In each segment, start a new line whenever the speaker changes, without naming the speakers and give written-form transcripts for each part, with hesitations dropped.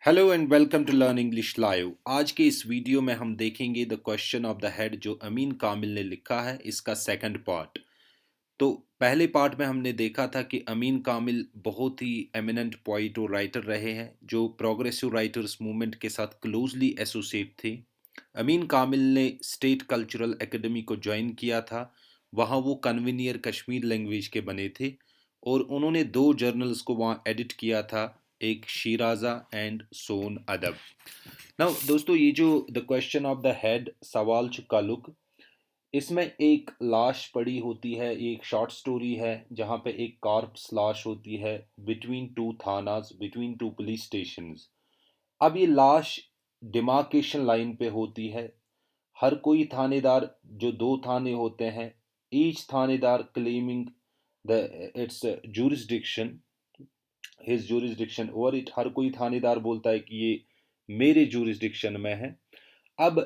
Hello and welcome to learn English live. आज के इस वीडियो में हम देखेंगे the question of the head जो अमीन कामिल ने लिखा है, इसका सेकंड पार्ट। तो पहले पार्ट में हमने देखा था कि अमीन कामिल बहुत ही एमिनेंट पोइट और राइटर रहे हैं जो प्रोग्रेसिव राइटर्स मूवमेंट के साथ क्लोजली एसोसिएट थे। अमीन कामिल ने स्टेट कल्चरल एकेडमी को ज्वाइन किया था। वहाँ वो कन्वीनियर कश्मीर लैंग्वेज के बने थे और उन्होंने दो जर्नल्स को वहाँ एडिट किया था, एक शीराजा एंड सोन अदब। नाउ दोस्तों, ये जो the question of the head सवाल चुका लुक, इसमें एक लाश पड़ी होती है। ये एक शॉर्ट स्टोरी है जहाँ पे एक कॉर्प्स लाश होती है between two thanas, between two police stations. अब ये लाश डिमार्केशन लाइन पे होती है। हर कोई थानेदार, जो दो थाने होते हैं, each thanedar claiming the it's jurisdiction, his jurisdiction over it. हर कोई थानेदार बोलता है कि ये मेरे jurisdiction में है। अब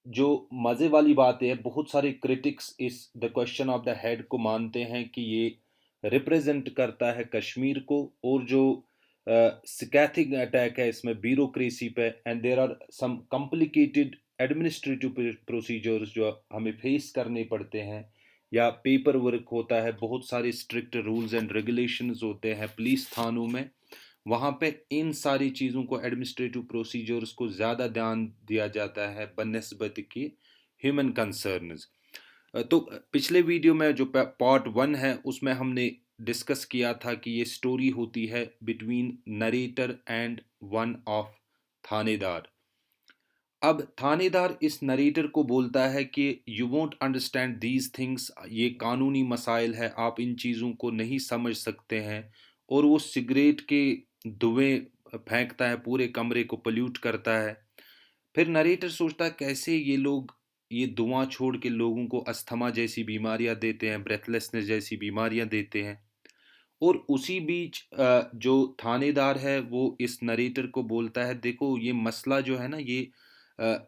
जो मज़े वाली बात है, बहुत सारे क्रिटिक्स इस the question of the head को मानते हैं कि ये रिप्रेजेंट करता है कश्मीर को, और जो सिकैथिक अटैक है इसमें ब्यूरोक्रेसी पे, and there are some complicated administrative procedures जो हमें फेस करने पड़ते हैं, या पेपर वर्क होता है, बहुत सारे स्ट्रिक्ट रूल्स एंड रेगुलेशंस होते हैं पुलिस थानों में। वहाँ पे इन सारी चीज़ों को, एडमिनिस्ट्रेटिव प्रोसीजर्स को ज़्यादा ध्यान दिया जाता है बनिस्बत के ह्यूमन कंसर्न्स। तो पिछले वीडियो में जो पार्ट वन है उसमें हमने डिस्कस किया था कि ये स्टोरी होती है between narrator and one of थानेदार। अब थानेदार इस नरेटर को बोलता है कि you won't understand these things, ये कानूनी मसाइल है, आप इन चीज़ों को नहीं समझ सकते हैं। और वो सिगरेट के धुएं फेंकता है, पूरे कमरे को पोल्यूट करता है। फिर नरेटर सोचता है कैसे ये लोग ये धुआं छोड़ के लोगों को अस्थमा जैसी बीमारियां देते हैं, ब्रेथलेसनेस जैसी बीमारियां देते हैं। और उसी बीच जो थानेदार है वो इस नरेटर को बोलता है, देखो ये मसला जो है ना, ये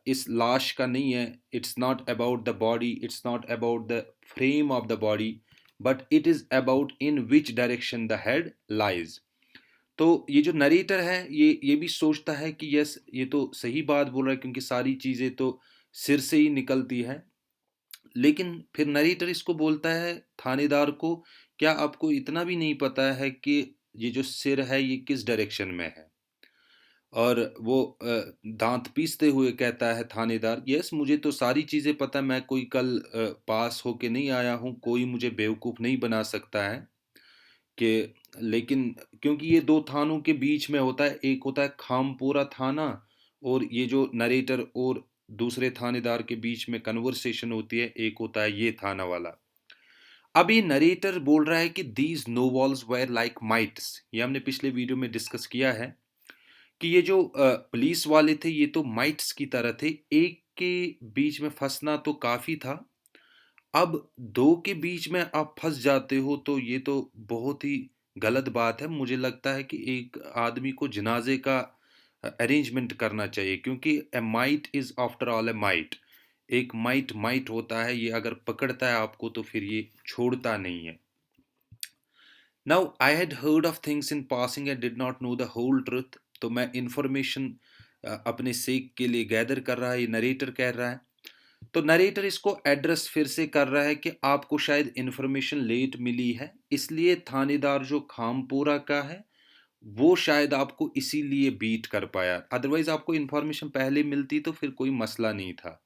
इस लाश का नहीं है। It's not about the body, it's not about the frame of the body, but it is about in which direction the head lies. तो ये जो नरेटर है ये भी सोचता है कि यस, ये तो सही बात बोल रहा है क्योंकि सारी चीज़ें तो सिर से ही निकलती है। लेकिन फिर नरेटर इसको बोलता है थानेदार को, क्या आपको इतना भी नहीं पता है कि ये जो सिर है ये किस डायरेक्शन में है? और वो दांत पीसते हुए कहता है थानेदार, यस मुझे तो सारी चीज़ें पता, मैं कोई कल पास होके नहीं आया हूँ, कोई मुझे बेवकूफ़ नहीं बना सकता है कि। लेकिन क्योंकि ये दो थानों के बीच में होता है, एक होता है खामपोरा थाना, और ये जो नरेटर और दूसरे थानेदार के बीच में कन्वर्सेशन होती है, एक होता है ये थाना वाला। अब ये नरेटर बोल रहा है कि दीज नोवॉल्स वेर लाइक माइट्स। ये हमने पिछले वीडियो में डिस्कस किया है कि ये जो पुलिस वाले थे ये तो माइट्स की तरह थे। एक के बीच में फंसना तो काफ़ी था, अब दो के बीच में आप फंस जाते हो तो ये तो बहुत ही गलत बात है। मुझे लगता है कि एक आदमी को जनाजे का अरेंजमेंट करना चाहिए, क्योंकि a might is after all a might. एक माइट माइट होता है, ये अगर पकड़ता है आपको तो फिर ये छोड़ता नहीं है। Now I had heard of things in passing, I did not know the whole truth. तो मैं इंफॉर्मेशन अपने सेक के लिए गैदर कर रहा है, ये नरेटर कह रहा है। तो नरेटर इसको एड्रेस फिर से कर रहा है कि आपको शायद इन्फॉर्मेशन लेट मिली है, इसलिए थानेदार जो खामपुरा का है वो शायद आपको इसीलिए बीट कर पाया, अदरवाइज आपको इन्फॉर्मेशन पहले मिलती तो फिर कोई मसला नहीं था।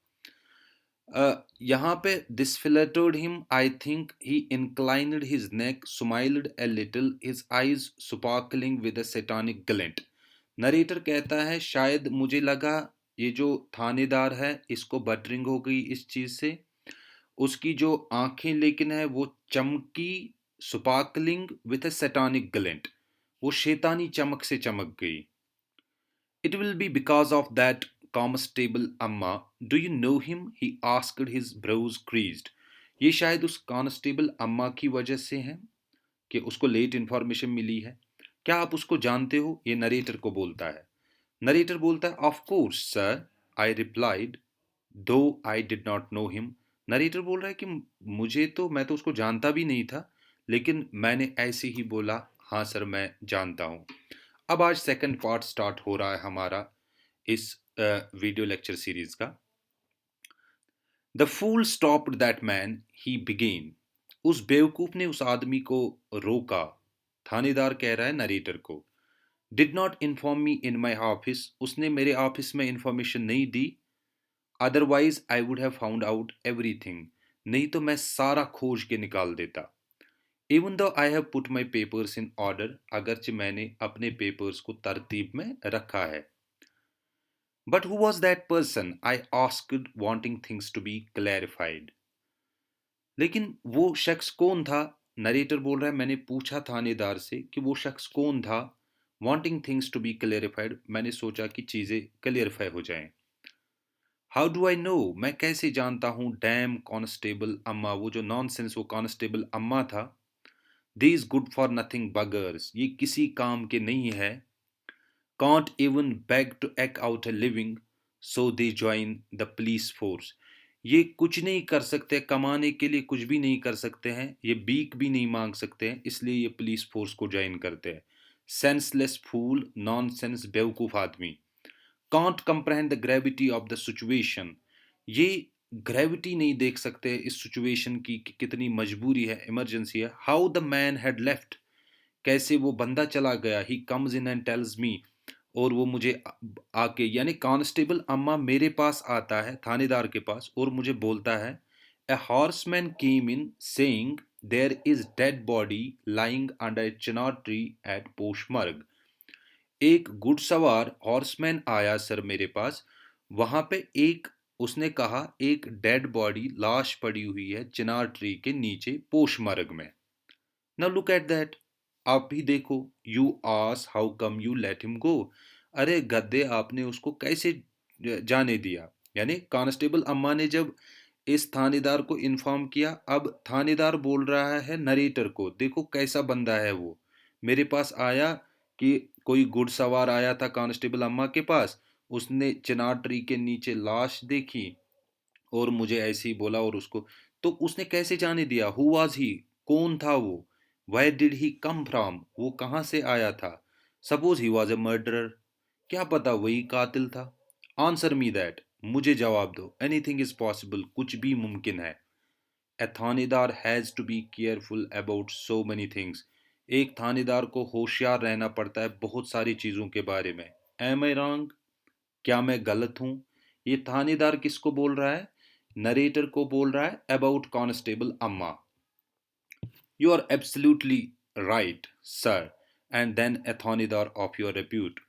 यहाँ पे this fluttered him, I think he inclined his neck, smiled a little, his eyes sparkling with a satanic glint. Narrator कहता है शायद मुझे लगा ये जो थानेदार है इसको बटरिंग हो गई इस चीज़ से, उसकी जो आंखें लेकिन है वो चमकी, sparkling with a satanic glint, वो शैतानी चमक से चमक गई। It will be because of that constable Amma. Do you know him? He asked, his brows creased. ये शायद उस कांस्टेबल अम्मा की वजह से है कि उसको लेट इन्फॉर्मेशन मिली है। क्या आप उसको जानते हो? ये नरेटर को बोलता है। नरेटर बोलता है, of course sir, I replied, though I did not know him. Narrator बोल रहा है कि मुझे तो, मैं तो उसको जानता भी नहीं था, लेकिन मैंने ऐसे ही बोला, हाँ सर मैं जानता हूँ। अब आज सेकंड पार्ट स्टार्ट हो रहा है हमारा इस वीडियो लेक्चर सीरीज का। The fool stopped that man he began. उस बेवकूफ ने उस आदमी को रोका। थानेदार कह रहा है नरेटर को। Did not inform me in my office. उसने मेरे ऑफिस में इंफॉर्मेशन नहीं दी। Otherwise I would have found out everything. नहीं तो मैं सारा खोज के निकाल देता। Even though I have put my papers in order. अगरचे मैंने अपने पेपर्स को तरतीब में रखा है। But who was that person I asked wanting things to be clarified. लेकिन वो शख्स कौन था? नरेटर बोल रहा है मैंने पूछा थानेदार से कि वो शख्स कौन था। Wanting things to be clarified, मैंने सोचा कि चीज़ें क्लियरफाई हो जाएं। हाउ डू आई नो, मैं कैसे जानता हूँ? डैम कांस्टेबल अम्मा, वो जो नॉनसेंस वो कांस्टेबल अम्मा था। These good for nothing buggers, ये किसी काम के नहीं है। Can't even beg to ek out a living, so they join the police force. ये कुछ नहीं कर सकते, कमाने के लिए कुछ भी नहीं कर सकते हैं, ये भीख भी नहीं मांग सकते हैं, इसलिए ये पुलिस फोर्स को ज्वाइन करते हैं। सेंसलेस फूल, नॉनसेंस, बेवकूफ आदमी। Can't comprehend the gravity of the situation, ये ग्रेविटी नहीं देख सकते इस सिचुएशन की कि कितनी मजबूरी है, इमरजेंसी है। How the man had left, कैसे वो बंदा चला गया। He comes in and tells me, और वो मुझे आके, यानी कांस्टेबल अम्मा मेरे पास आता है, थानेदार के पास, और मुझे बोलता है a horseman came in saying there is dead body lying under a chinar tree at Poshmarg. एक घुड़सवार हॉर्समैन आया सर मेरे पास, वहां पे एक, उसने कहा एक डेड बॉडी, लाश पड़ी हुई है चिनार ट्री के नीचे पोशमर्ग में। नाउ लुक एट दैट, आप भी देखो। You ask how come you let him go. अरे गद्दे, आपने उसको कैसे जाने दिया? यानी कांस्टेबल अम्मा ने जब इस थानेदार को इन्फॉर्म किया, अब थानेदार बोल रहा है नरेटर को, देखो कैसा बंदा है वो, मेरे पास आया कि कोई घुड़सवार आया था कांस्टेबल अम्मा के पास, उसने चिनार ट्री के नीचे लाश देखी और मुझे ऐसे ही बोला, और उसको तो उसने कैसे जाने दिया? हु वाज ही, कौन था वो? Where did he come from, वो कहाँ से आया था? Suppose he was a murderer, क्या पता वही कातिल था। आंसर मी दैट, मुझे जवाब दो। एनीथिंग इज पॉसिबल, कुछ भी मुमकिन है। ए थानेदार has to be careful about so many things. एक थानेदार को होशियार रहना पड़ता है बहुत सारी चीज़ों के बारे में। एम आई रॉन्ग, क्या मैं गलत हूं? ये थानेदार किसको बोल रहा है? नरेटर को बोल रहा है about constable Amma. You are absolutely right sir, and then a thanedar of your repute.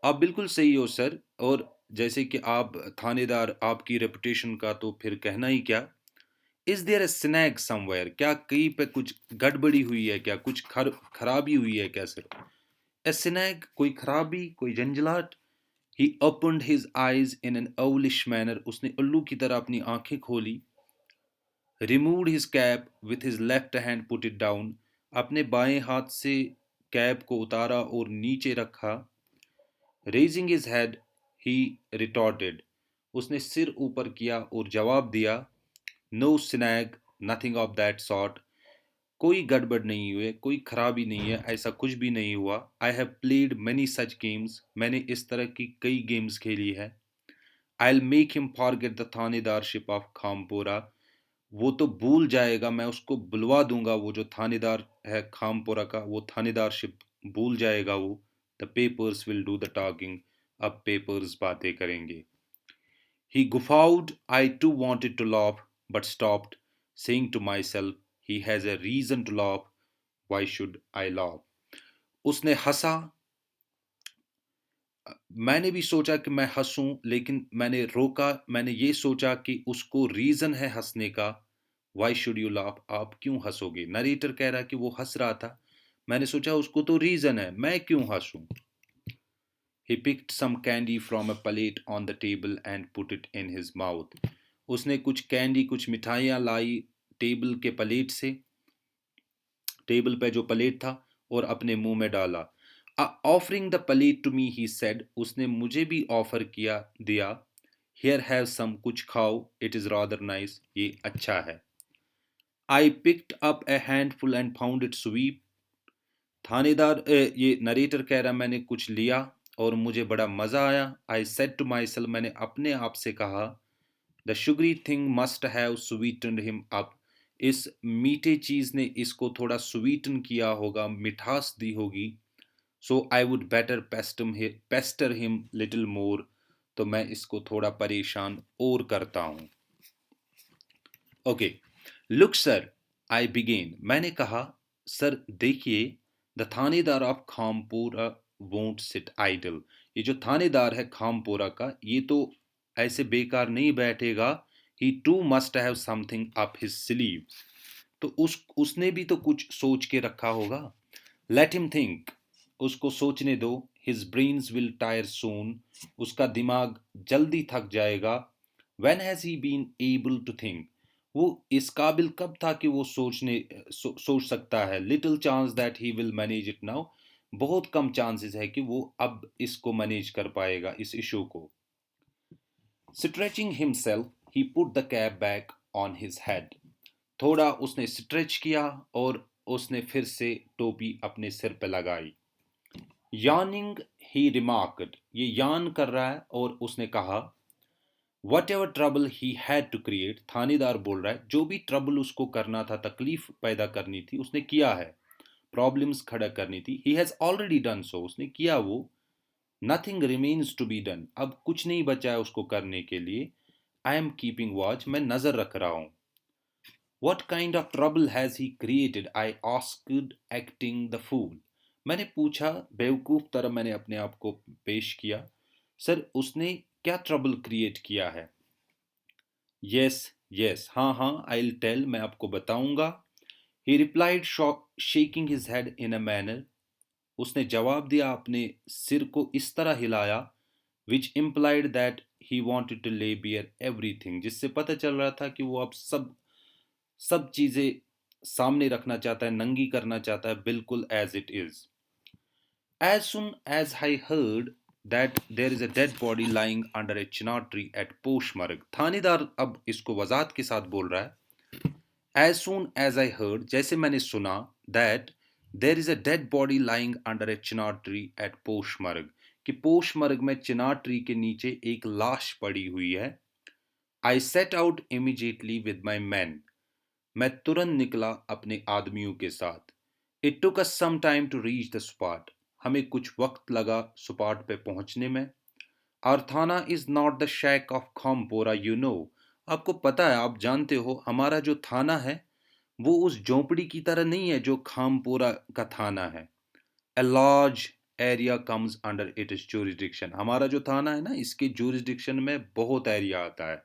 आप बिल्कुल सही हो सर, और जैसे कि आप थानेदार, आपकी रेपुटेशन का तो फिर कहना ही क्या। Is there a snag somewhere, क्या कहीं पे कुछ गड़बड़ी हुई है क्या? कुछ खराबी हुई है क्या सर? ए स्नैग, कोई खराबी, कोई झंझलाट। He opened his eyes in an owlish manner. उसने उल्लू की तरह अपनी आंखें खोली। Removed his cap with his left hand, put it down. अपने बाएं हाथ से कैप को उतारा और नीचे रखा। Raising his head, he retorted. उसने सिर ऊपर किया और जवाब दिया, No snag, nothing of that sort. कोई गड़बड़ नहीं हुई, कोई खराबी नहीं है, ऐसा कुछ भी नहीं हुआ। I have played many such games, मैंने इस तरह की कई गेम्स खेली है। I will make him forget the thanedarship of Khampora. वो तो भूल जाएगा, मैं उसको बुलवा दूंगा, वो जो थानेदार है खामपोरा का, वो थानेदारशिप भूल जाएगा वो। The papers will do the talking, अब पेपर्स बातें करेंगे। He guffawed. I too wanted to laugh, but stopped, saying to myself, he has a reason to laugh. Why should I laugh? उसने हंसा। मैंने भी सोचा कि मैं हंसूं, लेकिन मैंने रोका। मैंने ये सोचा कि उसको रीजन है हंसने का। वाई शुड यू लाफ, आप क्यों हंसोगे? नरेटर कह रहा कि वो हंस रहा था, मैंने सोचा उसको तो रीजन है, मैं क्यों हंसूं? He picked some candy from a plate on the table and put it in his mouth. उसने कुछ कैंडी, कुछ मिठाइयाँ लाई टेबल के प्लेट से, टेबल पे जो प्लेट था, और अपने मुंह में डाला। Offering the plate to me, he said, उसने मुझे भी ऑफर किया, दिया। हियर हैव सम, कुछ खाओ, इट इज रादर नाइस, ये अच्छा है। I picked up A handful and found it sweet, ये नरेटर कह रहा मैंने कुछ लिया और मुझे बड़ा मज़ा आया। I said to myself, मैंने अपने आप से कहा, the sugary thing must have sweetened him up, इस मीठे चीज़ ने इसको थोड़ा स्वीटन किया होगा, मिठास दी होगी। So I would better pester him little more, तो मैं इसको थोड़ा परेशान और करता हूँ। Okay, look sir, I began, मैंने कहा, सर देखिए, the thanedar of Khampura won't sit idle, ये जो थानेदार है खामपुरा का, ये तो ऐसे बेकार नहीं बैठेगा। He too must have something up his sleeve, तो उसने भी तो कुछ सोच के रखा होगा। लेट हिम थिंक, उसको सोचने दो। His brains will tire soon, उसका दिमाग जल्दी थक जाएगा। When has he been able to think, वो इस काबिल कब था कि वो सोच सकता है। Little chance that he will manage it now, बहुत कम चांसेस है कि वो अब इसको मैनेज कर पाएगा, इस इशू को। Stretching himself, he put the cap back on his head, थोड़ा उसने स्ट्रेच किया और उसने फिर से टोपी अपने सिर पे लगाई। यार्निंग, ही रिमार्क्ड, ये यान कर रहा है और उसने कहा, whatever trouble he had to create, थानेदार बोल रहा है, जो भी ट्रबल उसको करना था, तकलीफ पैदा करनी थी, उसने किया है, प्रॉब्लम्स खड़ा करनी थी। He has already done so, उसने किया वो। Nothing remains to be done, अब कुछ नहीं बचा है उसको करने के लिए। आई एम कीपिंग वॉच, मैं नज़र रख रहा हूँ। What kind of trouble has he created, I asked acting the fool, मैंने पूछा, बेवकूफ़ तरह मैंने अपने आप को पेश किया। सर उसने क्या ट्रबल क्रिएट किया है? यस यस, हाँ हाँ, आई विल टेल, मैं आपको बताऊंगा। He replied, shaking his head in a manner, उसने जवाब दिया, अपने सिर को इस तरह हिलाया, which implied that he wanted to lay bare everything, जिससे पता चल रहा था कि वो अब सब सब चीज़ें सामने रखना चाहता है, नंगी करना चाहता है, बिल्कुल as it is. As soon as I heard that there is a dead body lying under a chinar tree at Poshmarg, थानेदार अब इसको वजाहत के साथ बोल रहा है। As soon as I heard, जैसे मैंने सुना, that there is a dead body lying under a chinar tree at Poshmarg, कि पोशमर्ग में चिनार ट्री के नीचे एक लाश पड़ी हुई है। I set out immediately with my men, मैं तुरंत निकला अपने आदमियों के साथ। It took us some time to reach the spot, हमें कुछ वक्त लगा स्पॉट पे पहुंचने में। Our thana is not the shack of Khampora, you know, आपको पता है, आप जानते हो, हमारा जो थाना है वो उस झोंपड़ी की तरह नहीं है जो खामपोरा का थाना है। A large area comes under it is jurisdiction, हमारा जो थाना है ना, इसके जुरिडिक्शन में बहुत एरिया आता है।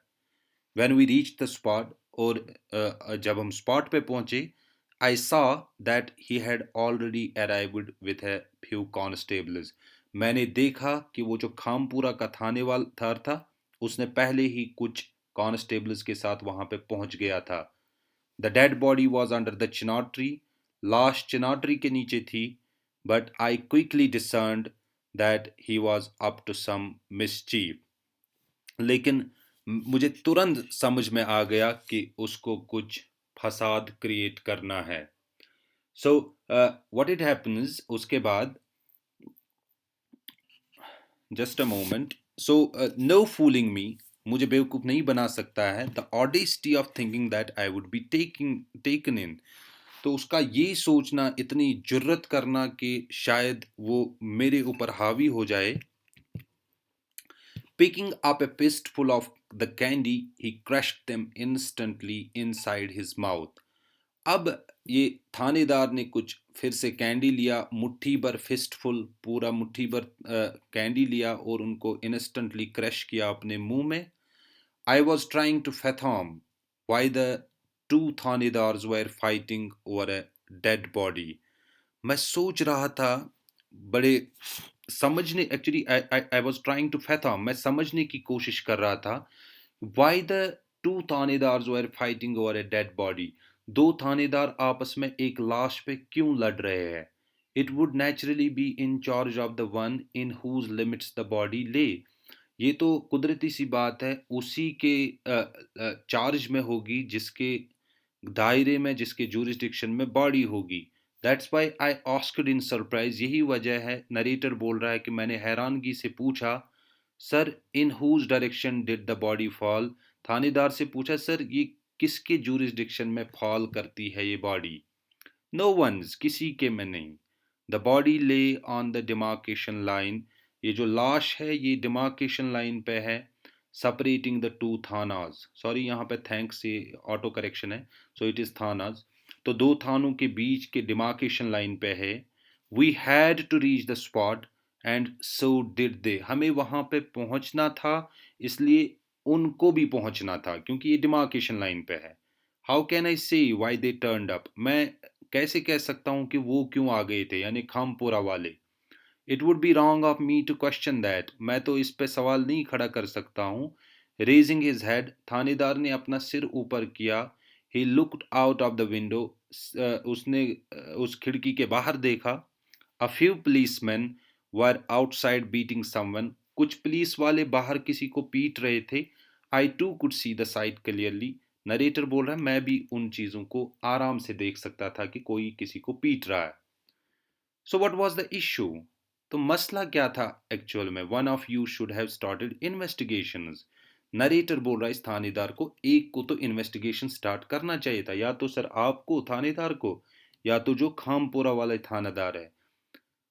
When we reached the spot, और जब हम स्पॉट पे पहुंचे, I saw that he had already arrived with a few constables, मैंने देखा कि वो जो खामपुरा का थाने वाला था, उसने पहले ही कुछ कॉन्स्टेबल्स के साथ वहां पे पहुंच गया था। The dead body was under the chinar tree, लाश चिनार ट्री के नीचे थी, but I quickly discerned that he was up to some mischief, लेकिन मुझे तुरंत समझ में आ गया कि उसको कुछ फसाद क्रिएट करना है। सो व्हाट इट हैपन्स, उसके बाद, just a moment, so no fooling me, मुझे बेवकूफ़ नहीं बना सकता है। The audacity of thinking that I would be taken in, तो उसका ये सोचना, इतनी जुर्रत करना कि शायद वो मेरे ऊपर हावी हो जाए। Picking up a fistful of the candy, he crushed them instantly inside his mouth. अब ये थानेदार ने कुछ फिर से कैंडी लिया, मुट्ठी भर, फिस्टफुल, पूरा मुट्ठी भर कैंडी लिया और उनको इंस्टेंटली क्रश किया अपने मुंह में। I was trying to fathom why the two thanedars were fighting over a dead body, मैं सोच रहा था, बड़े समझने, actually I was trying to fathom, मैं समझने की कोशिश कर रहा था, why the two thanedars were fighting over a dead body, दो थानेदार आपस में एक लाश पे क्यों लड़ रहे हैं। It would naturally be in charge of the one in whose limits the body lay, ये तो कुदरती सी बात है, उसी के चार्ज में होगी जिसके दायरे में, जिसके जूरिसडिक्शन में बॉडी होगी। That's why I asked in surprise, यही वजह है, नरेटर बोल रहा है कि मैंने हैरानगी से पूछा, sir in whose direction did the body fall, थानेदार से पूछा सर ये किसके जूरिसडिक्शन में फॉल करती है ये बॉडी। नो वंस, किसी के में नहीं। द बॉडी ले ऑन द डिमार्केशन लाइन, ये जो लाश है ये डिमार्केशन लाइन पे है, separating the two थानाज, सॉरी यहाँ पे थैंक्स से ऑटो करेक्शन है, सो इट इज़ थानाज, तो दो थानों के बीच के डिमार्केशन लाइन पे है। We had to reach the spot and so did they, हमें वहाँ पे पहुँचना था, इसलिए उनको भी पहुँचना था क्योंकि ये डिमार्केशन लाइन पे है। हाउ कैन आई से वाई दे टर्नड अप, मैं कैसे कह सकता हूँ कि वो क्यों आ गए थे, यानी खामपुरा वाले। It would be wrong of me to question that, मैं तो इस पे सवाल नहीं खड़ा कर सकता हूँ। रेजिंग हिज हेड, थानेदार ने अपना सिर ऊपर किया। He looked out of the window, उसने उस खिड़की के बाहर देखा। A few policeman were outside beating someone, कुछ पुलिस वाले बाहर किसी को पीट रहे थे। I too could see the sight clearly, narrator बोल रहा है मैं भी उन चीज़ों को आराम से देख सकता था कि कोई किसी को पीट रहा है। So what was the issue, तो मसला क्या था एक्चुअल में। One of you should have started investigations, narrator बोल रहा है इस थानेदार को, एक को तो इन्वेस्टिगेशन स्टार्ट करना चाहिए था, या तो सर आपको थानेदार को, या तो जो खामपुरा वाला थानेदार है।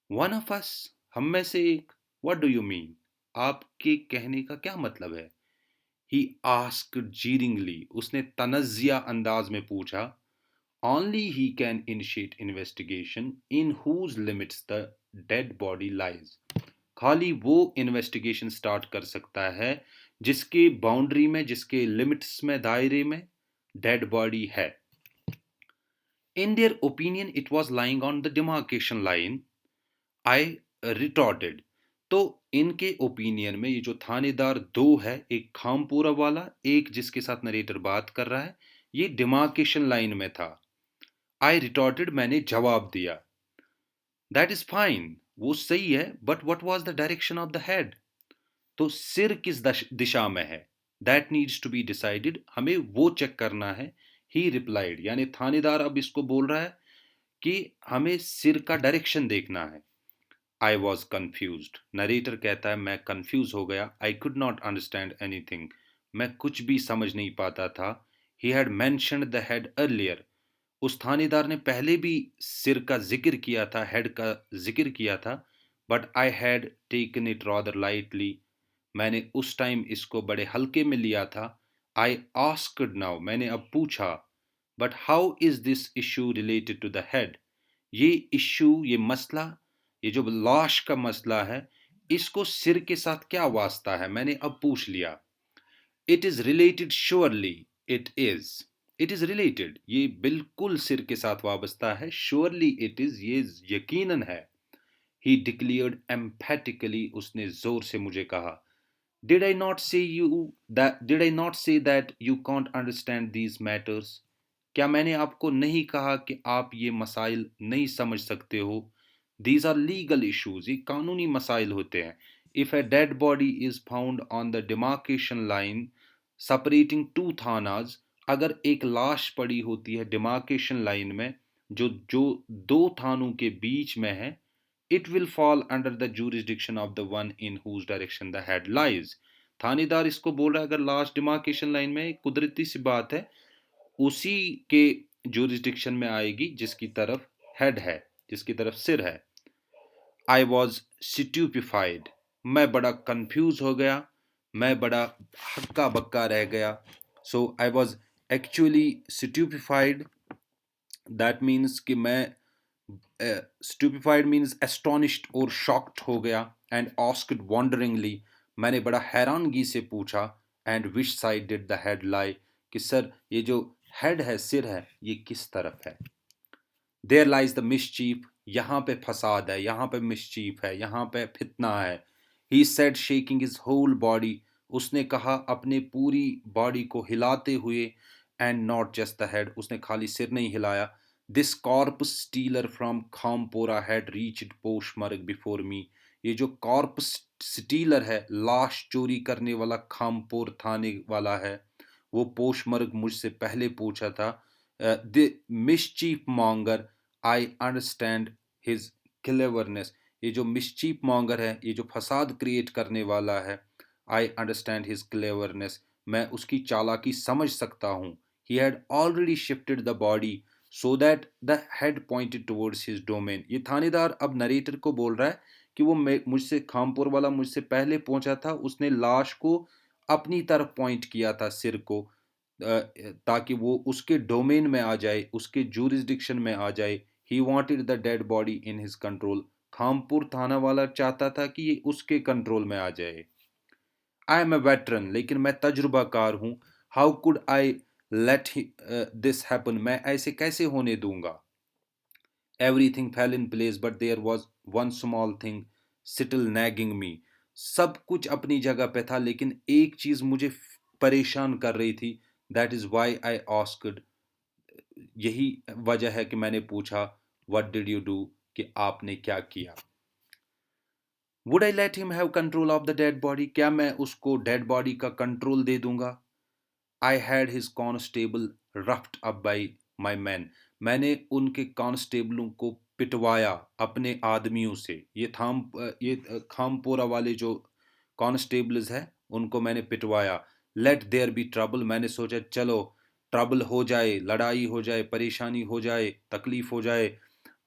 वन ऑफ अस, हम में से एक। व्हाट डू यू मीन, आपके कहने का क्या मतलब है। ही आस्क्ड जीरिंगली, उसने तनज़िया अंदाज में पूछा। Only he can initiate investigation in whose limits the dead body lies. खाली वो इन्वेस्टिगेशन स्टार्ट कर सकता है जिसके बाउंड्री में, जिसके लिमिट्स में, दायरे में डेड बॉडी है। In their opinion it was lying on the demarcation line, I retorted, तो इनके ओपिनियन में ये जो थानेदार दो है, एक खामपुरा वाला, एक जिसके साथ नरेटर बात कर रहा है, ये डिमार्केशन लाइन में था। आई रिटॉर्टेड, मैंने जवाब दिया। दैट इज फाइन, वो सही है, but what was the direction of the head, तो सिर किस दिशा में है, that needs to be decided, हमें वो चेक करना है। ही रिप्लाइड, यानी थानेदार अब इसको बोल रहा है कि हमें सिर का डायरेक्शन देखना है। आई वॉज कन्फ्यूज्ड, नरेटर कहता है मैं कन्फ्यूज हो गया। I could not understand anything, मैं कुछ भी समझ नहीं पाता था। He had mentioned the head earlier, उस थानेदार ने पहले भी सिर का जिक्र किया था, हेड का जिक्र किया था, but I had taken it rather lightly, मैंने उस टाइम इसको बड़े हल्के में लिया था। आई आस्क्ड नाउ, मैंने अब पूछा, but how is this issue related to the head, ये इशू, ये मसला, ये जो लाश का मसला है, इसको सिर के साथ क्या वास्ता है, मैंने अब पूछ लिया। It is related surely, it is, it is related, ये बिल्कुल सिर के साथ वाबस्ता है। श्योरली इट इज, ये यकीनन है। ही डिक्लेयर्ड एम्फेटिकली, उसने जोर से मुझे कहा। Did I not say that you can't understand these matters, क्या मैंने आपको नहीं कहा कि आप ये मसाइल नहीं समझ सकते हो। दीज आर लीगल इश्यूज, ये कानूनी मसाइल होते हैं। If a dead body is found on the demarcation line separating two thanas, अगर एक लाश पड़ी होती है डिमार्केशन लाइन में, जो जो दो थानों के बीच में है, it will fall under the jurisdiction of the one in whose direction the head lies, थानेदार इसको बोल रहा है अगर लाश डिमार्केशन लाइन में, कुदरती सी बात है, उसी के jurisdiction में आएगी जिसकी तरफ हेड है, जिसकी तरफ सिर है। आई वॉज स्टूपिफाइड, मैं बड़ा कंफ्यूज हो गया, मैं बड़ा हक्का बक्का रह गया। So I was actually stupefied, that means कि मैं, स्टूपिफाइड मीन्स एस्टोनिश्ड और शॉक्ड हो गया। एंड आस्क्ड वॉन्डरिंगली, मैंने बड़ा हैरानगी से पूछा। And which side did the head lie, कि सर ये जो हेड है, सिर है, ये किस तरफ है। देयर लाइज द मिसचीफ, यहाँ पे फसाद है, यहाँ पे मिसचीफ है, यहाँ पे फितना है। He said shaking his whole body, उसने कहा अपने पूरी बॉडी को हिलाते हुए। And not just the head, उसने खाली सिर नहीं हिलाया। This corpse stealer from Khampora had reached Poshmarg before me, ये जो कॉर्पस स्टीलर है, लाश चोरी करने वाला, खामपोर थाने वाला है, वो पोशमर्ग मुझसे पहले पूछा था। The mischief monger, I understand his cleverness, ये जो मिस्चीफ मॉन्गर है, ये जो फसाद क्रिएट करने वाला है, आई अंडरस्टैंड हिज क्लेवरनेस, मैं उसकी चालाकी समझ सकता हूँ। He had already shifted the body so that the head pointed towards his domain. ये थानेदार अब नरेटर को बोल रहा है कि वो मुझसे खामपुर वाला मुझसे पहले पहुंचा था, उसने लाश को अपनी तरफ पॉइंट किया था, सिर को, ताकि वो उसके डोमेन में आ जाए, उसके जूरिसडिक्शन में आ जाए। He wanted the dead body in his control, Khampur थाना वाला चाहता था कि ये उसके कंट्रोल में आ जाए। आई एम ए वेटरन, लेकिन मैं तजुर्बाकार हूँ। How could I let this happen, मैं ऐसे कैसे होने दूंगा। Everything fell in place but there was one small thing still nagging me. सब कुछ अपनी जगह पे था, लेकिन एक चीज मुझे परेशान कर रही थी। That is why I asked, यही वजह है कि मैंने पूछा, व्हाट डिड यू डू, कि आपने क्या किया। Would I let him have control of the dead body, क्या मैं उसको डेड बॉडी का कंट्रोल दे दूंगा। I had his constable roughed up by my man, मैंने उनके कांस्टेबलों को पिटवाया अपने आदमियों से। ये खामपोरा वाले जो कांस्टेबल्स हैं उनको मैंने पिटवाया। लेट देयर बी ट्रबल, मैंने सोचा चलो ट्रबल हो जाए, लड़ाई हो जाए, परेशानी हो जाए, तकलीफ हो जाए।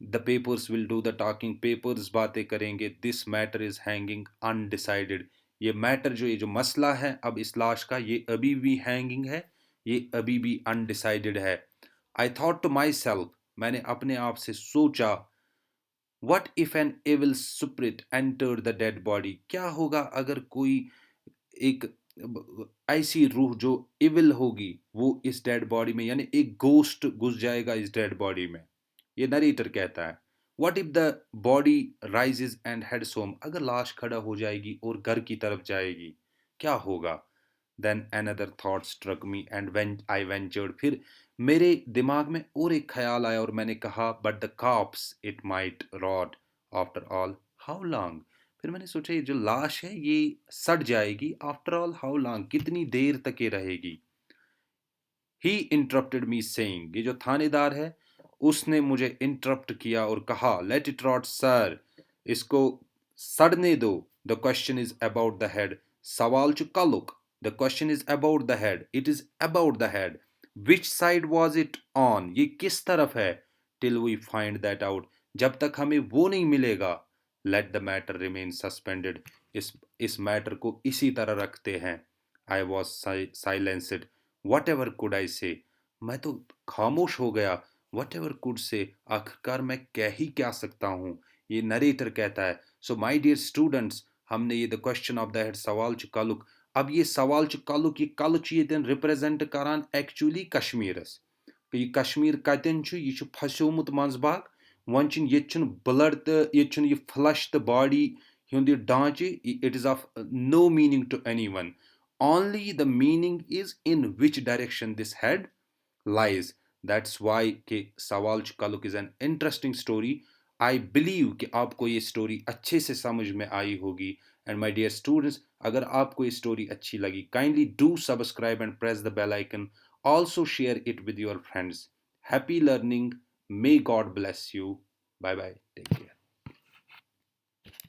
The papers will do the talking, papers बातें करेंगे। This matter is hanging undecided, ये मैटर जो ये जो मसला है अब इस लाश का, ये अभी भी हैंगिंग है, ये अभी भी अनडिसाइडेड है। I thought to myself, मैंने अपने आप से सोचा, what if an evil spirit enter the dead body, क्या होगा अगर कोई एक ऐसी रूह जो इविल होगी वो इस डेड बॉडी में, यानी एक गोस्ट घुस जाएगा इस डेड बॉडी में। ये नरेटर कहता है। What if the body rises and heads home, अगर लाश खड़ा हो जाएगी और घर की तरफ जाएगी, क्या होगा। Then another thought struck me and when I ventured, फिर मेरे दिमाग में और एक ख्याल आया और मैंने कहा, but the corpse it might rot after all how long, फिर मैंने सोचा ये जो लाश है ये सड़ जाएगी, आफ्टर ऑल हाउ लॉन्ग, कितनी देर तक ये रहेगी। ही इंटरप्टेड मी सेइंग, ये जो थानेदार है उसने मुझे इंटरप्ट किया और कहा, लेट इट रॉट सर, इसको सड़ने दो। The question is about the head, सवाल चु कलुक, the question is about the head, it is about the head. Which side was it on, ये किस तरफ है। Till we find that out, जब तक हमें वो नहीं मिलेगा। Let the matter remain suspended, इस मैटर को इसी तरह रखते हैं। I was silenced, what ever could I say, मैं तो खामोश हो गया। वट एवर कुड से, आखिरकार मैं कह ही क्या सकता हूँ, ये नरेटर कहता है। सो माई डियर स्टूडेंट्स, हमने ये the question of the head सवाल चु कलुक, अब ये सवाल चु कलुक, ये कल ये दिन रिप्रेजेंट करान एक्चुअली कश्मीरस। ये कश्मीर कतन छु, ये छु फस्योमुत मंजबाग, वन छुन ये छुन ब्लड तो ये छुन ये फ्लश तो बॉडी हुंद ये ढांचे, it is of no meaning to anyone. Only the meaning is in which direction this head lies. That's why कि सवाल चुकालुक is an interesting story. I believe कि आपको ये स्टोरी अच्छे से समझ में आई होगी। And my dear students, अगर आपको ये स्टोरी अच्छी लगी, kindly do subscribe and press the bell icon. Also share it with your friends. Happy learning. May God bless you. Bye bye. Take care.